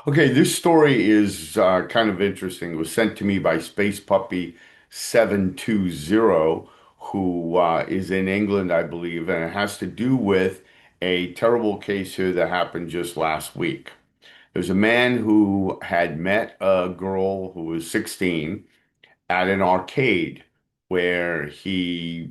Okay, this story is kind of interesting. It was sent to me by Space Puppy 720, who is in England, I believe, and it has to do with a terrible case here that happened just last week. There's a man who had met a girl who was 16 at an arcade where he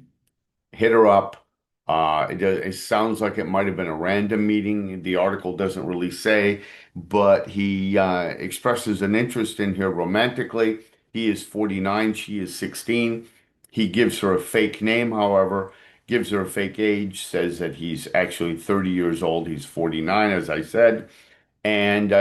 hit her up. It sounds like it might have been a random meeting. The article doesn't really say, but he expresses an interest in her romantically. He is 49, she is 16. He gives her a fake name, however, gives her a fake age, says that he's actually 30 years old. He's 49, as I said, and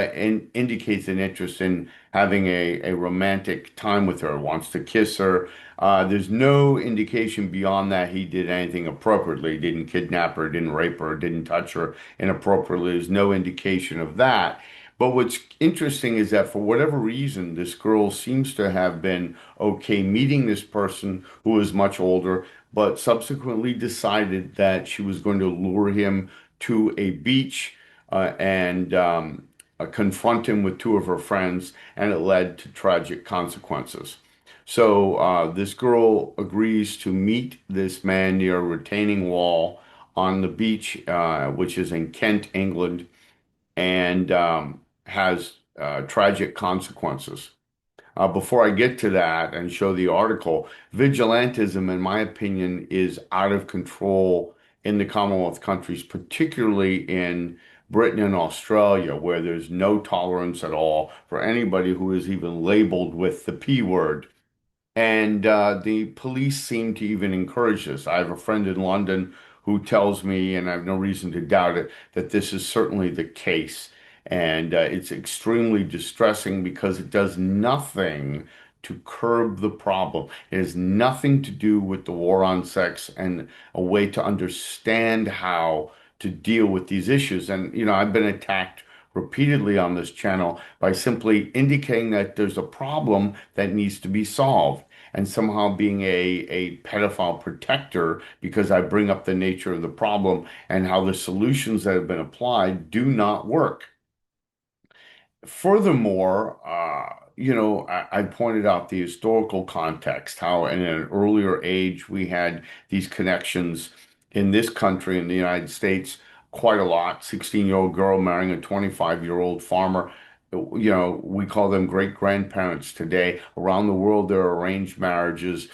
indicates an interest in having a romantic time with her, wants to kiss her. There's no indication beyond that he did anything appropriately, didn't kidnap her, didn't rape her, didn't touch her inappropriately. There's no indication of that. But what's interesting is that for whatever reason, this girl seems to have been okay meeting this person who is much older, but subsequently decided that she was going to lure him to a beach and confront him with two of her friends, and it led to tragic consequences. So this girl agrees to meet this man near a retaining wall on the beach, which is in Kent, England, and has tragic consequences. Before I get to that and show the article, vigilantism, in my opinion, is out of control in the Commonwealth countries, particularly in Britain and Australia, where there's no tolerance at all for anybody who is even labeled with the P word. And the police seem to even encourage this. I have a friend in London who tells me, and I have no reason to doubt it, that this is certainly the case. And it's extremely distressing because it does nothing to curb the problem. It has nothing to do with the war on sex and a way to understand how to deal with these issues. And, I've been attacked repeatedly on this channel by simply indicating that there's a problem that needs to be solved and somehow being a pedophile protector because I bring up the nature of the problem and how the solutions that have been applied do not work. Furthermore, I pointed out the historical context, how in an earlier age we had these connections in this country, in the United States, quite a lot. 16-year-old girl marrying a 25-year-old farmer. We call them great grandparents today. Around the world, there are arranged marriages.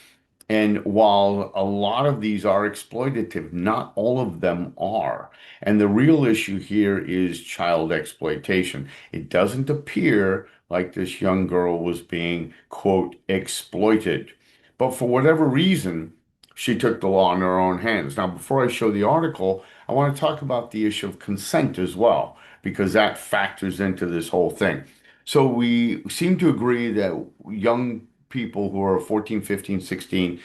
And while a lot of these are exploitative, not all of them are. And the real issue here is child exploitation. It doesn't appear like this young girl was being, quote, exploited. But for whatever reason, she took the law in her own hands. Now, before I show the article, I want to talk about the issue of consent as well, because that factors into this whole thing. So we seem to agree that young people who are 14, 15, 16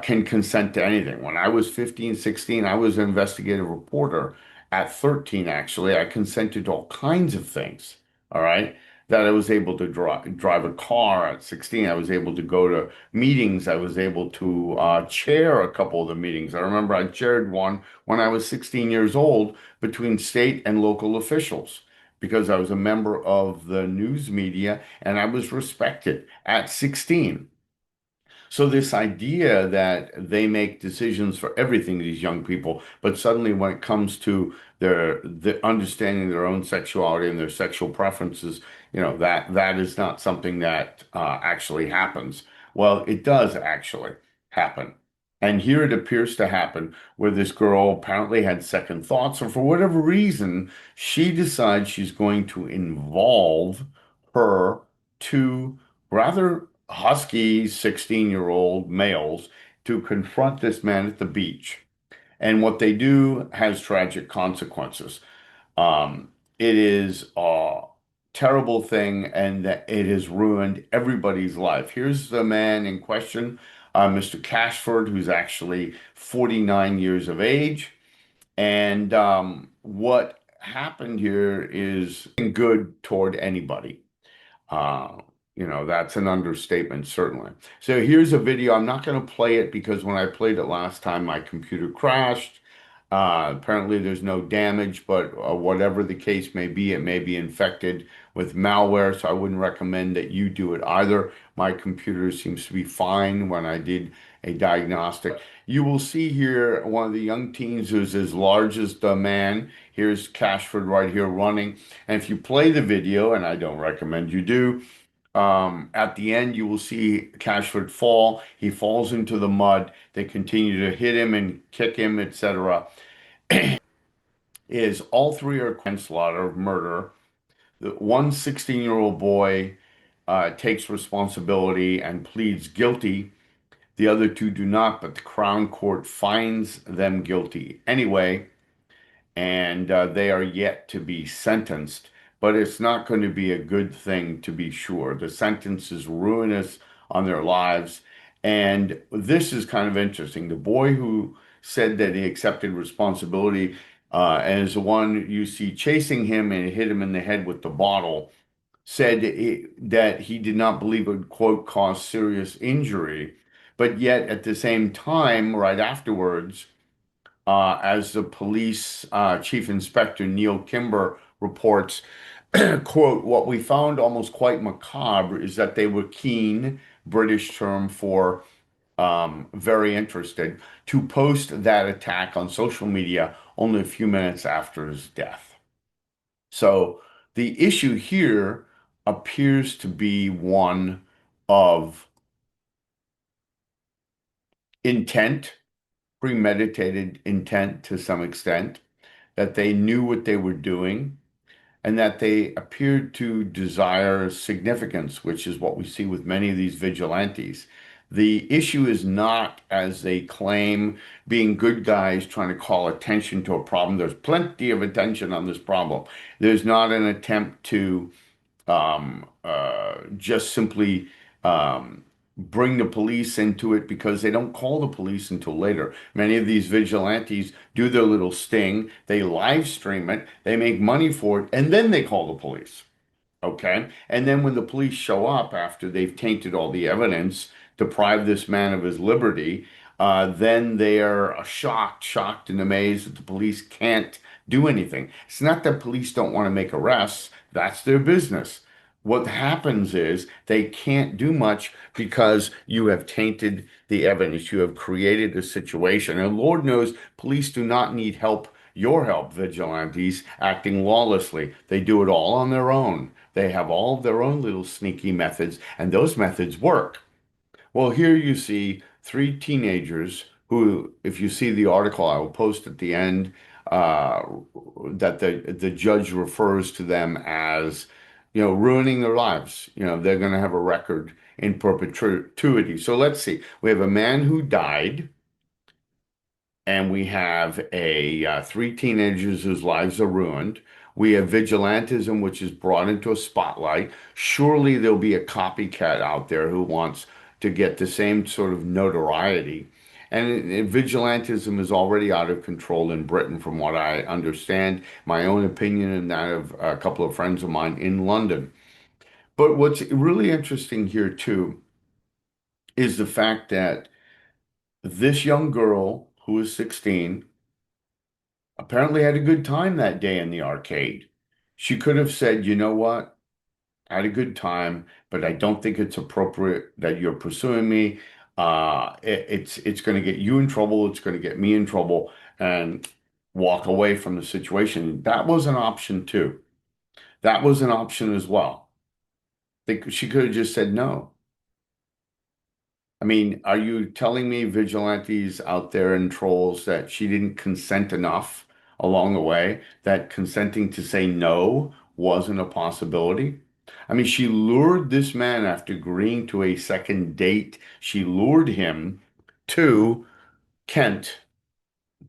can consent to anything. When I was 15, 16, I was an investigative reporter. At 13, actually, I consented to all kinds of things. All right. That I was able to drive a car at 16. I was able to go to meetings. I was able to chair a couple of the meetings. I remember I chaired one when I was 16 years old between state and local officials because I was a member of the news media and I was respected at 16. So this idea that they make decisions for everything, these young people, but suddenly when it comes to the understanding their own sexuality and their sexual preferences, that is not something that actually happens. Well, it does actually happen. And here it appears to happen where this girl apparently had second thoughts, or for whatever reason, she decides she's going to involve her two rather husky 16-year-old males to confront this man at the beach. And what they do has tragic consequences. It is a terrible thing, and that it has ruined everybody's life. Here's the man in question, Mr. Cashford, who's actually 49 years of age. And what happened here is good toward anybody. Uh, that's an understatement, certainly. So here's a video. I'm not going to play it because when I played it last time, my computer crashed. Apparently, there's no damage, but whatever the case may be, it may be infected with malware. So I wouldn't recommend that you do it either. My computer seems to be fine when I did a diagnostic. You will see here one of the young teens who's as large as the man. Here's Cashford right here running. And if you play the video, and I don't recommend you do, at the end, you will see Cashford fall. He falls into the mud. They continue to hit him and kick him, etc. Is all three are manslaughter, murder. The one 16-year-old boy takes responsibility and pleads guilty. The other two do not, but the Crown Court finds them guilty anyway, and they are yet to be sentenced. But it's not going to be a good thing to be sure. The sentence is ruinous on their lives. And this is kind of interesting. The boy who said that he accepted responsibility and is the one you see chasing him and hit him in the head with the bottle, said that he did not believe it would, quote, cause serious injury. But yet, at the same time, right afterwards, as the police chief inspector Neil Kimber reports, quote, what we found almost quite macabre is that they were keen, British term for very interested, to post that attack on social media only a few minutes after his death. So the issue here appears to be one of intent, premeditated intent to some extent, that they knew what they were doing and that they appeared to desire significance, which is what we see with many of these vigilantes. The issue is not, as they claim, being good guys trying to call attention to a problem. There's plenty of attention on this problem. There's not an attempt to just simply bring the police into it because they don't call the police until later. Many of these vigilantes do their little sting, they live stream it, they make money for it, and then they call the police. Okay. And then when the police show up after they've tainted all the evidence, deprived this man of his liberty, then they are shocked and amazed that the police can't do anything. It's not that police don't want to make arrests, that's their business. What happens is they can't do much because you have tainted the evidence. You have created a situation. And Lord knows police do not need help, your help, vigilantes acting lawlessly. They do it all on their own. They have all of their own little sneaky methods, and those methods work. Well, here you see three teenagers who, if you see the article I will post at the end, uh, that the judge refers to them as, ruining their lives. They're going to have a record in perpetuity. So let's see. We have a man who died, and we have a three teenagers whose lives are ruined. We have vigilantism, which is brought into a spotlight. Surely there'll be a copycat out there who wants to get the same sort of notoriety. And vigilantism is already out of control in Britain, from what I understand. My own opinion and that of a couple of friends of mine in London. But what's really interesting here, too, is the fact that this young girl who is 16 apparently had a good time that day in the arcade. She could have said, you know what? I had a good time, but I don't think it's appropriate that you're pursuing me. It's going to get you in trouble. It's going to get me in trouble, and walk away from the situation. That was an option too. That was an option as well. She could have just said no. I mean, are you telling me, vigilantes out there and trolls, that she didn't consent enough along the way, that consenting to say no wasn't a possibility? I mean, she lured this man after agreeing to a second date. She lured him to Kent,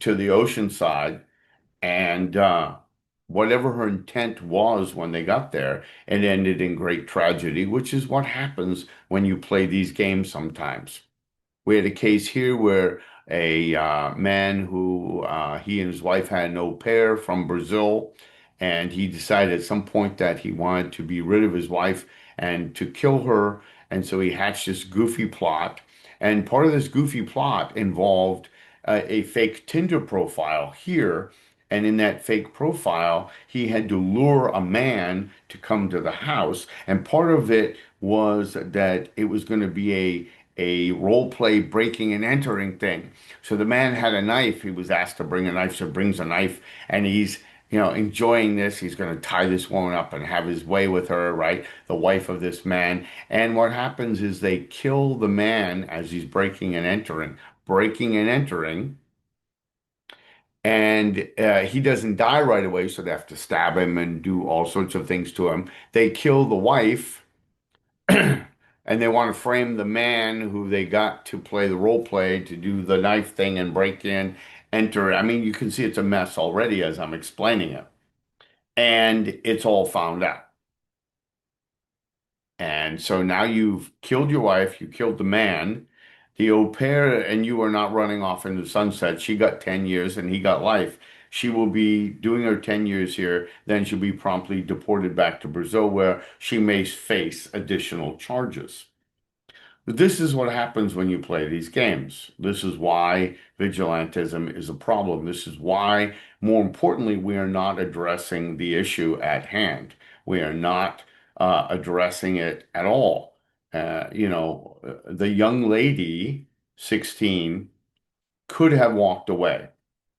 to the ocean side, and whatever her intent was when they got there, it ended in great tragedy, which is what happens when you play these games sometimes. We had a case here where a man who he and his wife had an au pair from Brazil, and he decided at some point that he wanted to be rid of his wife and to kill her, and so he hatched this goofy plot. And part of this goofy plot involved a fake Tinder profile here. And in that fake profile, he had to lure a man to come to the house. And part of it was that it was going to be a role play breaking and entering thing. So the man had a knife. He was asked to bring a knife, so brings a knife, and he's, enjoying this. He's going to tie this woman up and have his way with her, right? The wife of this man. And what happens is they kill the man as he's breaking and entering, and he doesn't die right away, so they have to stab him and do all sorts of things to him. They kill the wife, and they want to frame the man who they got to play the role play to do the knife thing and break in, enter. I mean, you can see it's a mess already as I'm explaining it. And it's all found out. And so now you've killed your wife, you killed the man, the au pair, and you are not running off into the sunset. She got 10 years and he got life. She will be doing her 10 years here, then she'll be promptly deported back to Brazil where she may face additional charges. But this is what happens when you play these games. This is why vigilantism is a problem. This is why, more importantly, we are not addressing the issue at hand. We are not addressing it at all. The young lady, 16, could have walked away.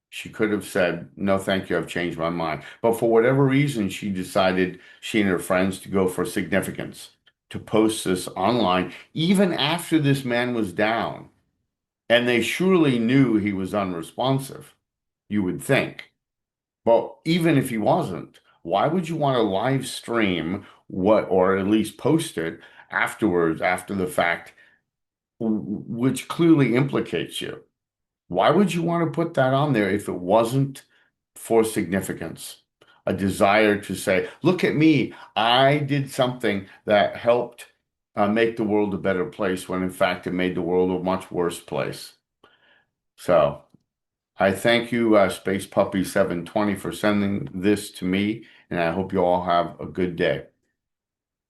She could have said, no, thank you, I've changed my mind. But for whatever reason, she decided, she and her friends, to go for significance, to post this online, even after this man was down. And they surely knew he was unresponsive, you would think. But even if he wasn't, why would you want to live stream what, or at least post it afterwards, after the fact, which clearly implicates you? Why would you want to put that on there if it wasn't for significance? A desire to say, look at me, I did something that helped make the world a better place, when in fact it made the world a much worse place. So I thank you, Space Puppy 720, for sending this to me, and I hope you all have a good day.